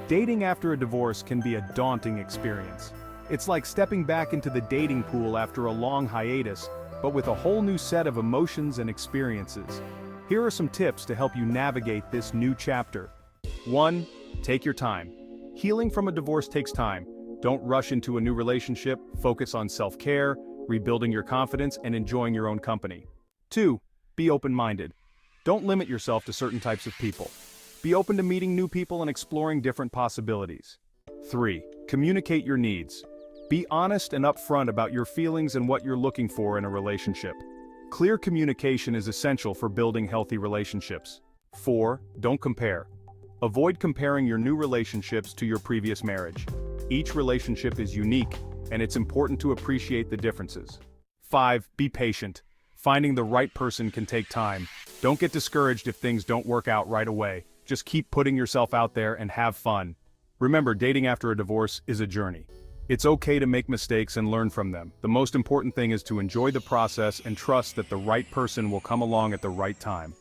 Dating after a divorce can be a daunting experience. It's like stepping back into the dating pool after a long hiatus, but with a whole new set of emotions and experiences. Here are some tips to help you navigate this new chapter. 1. Take your time. Healing from a divorce takes time. Don't rush into a new relationship, focus on self-care, rebuilding your confidence, and enjoying your own company. 2. Be open-minded. Don't limit yourself to certain types of people. Be open to meeting new people and exploring different possibilities. 3. Communicate your needs. Be honest and upfront about your feelings and what you're looking for in a relationship. Clear communication is essential for building healthy relationships. 4. Don't compare. Avoid comparing your new relationships to your previous marriage. Each relationship is unique, and it's important to appreciate the differences. 5. Be patient. Finding the right person can take time. Don't get discouraged if things don't work out right away. Just keep putting yourself out there and have fun. Remember, dating after a divorce is a journey. It's okay to make mistakes and learn from them. The most important thing is to enjoy the process and trust that the right person will come along at the right time.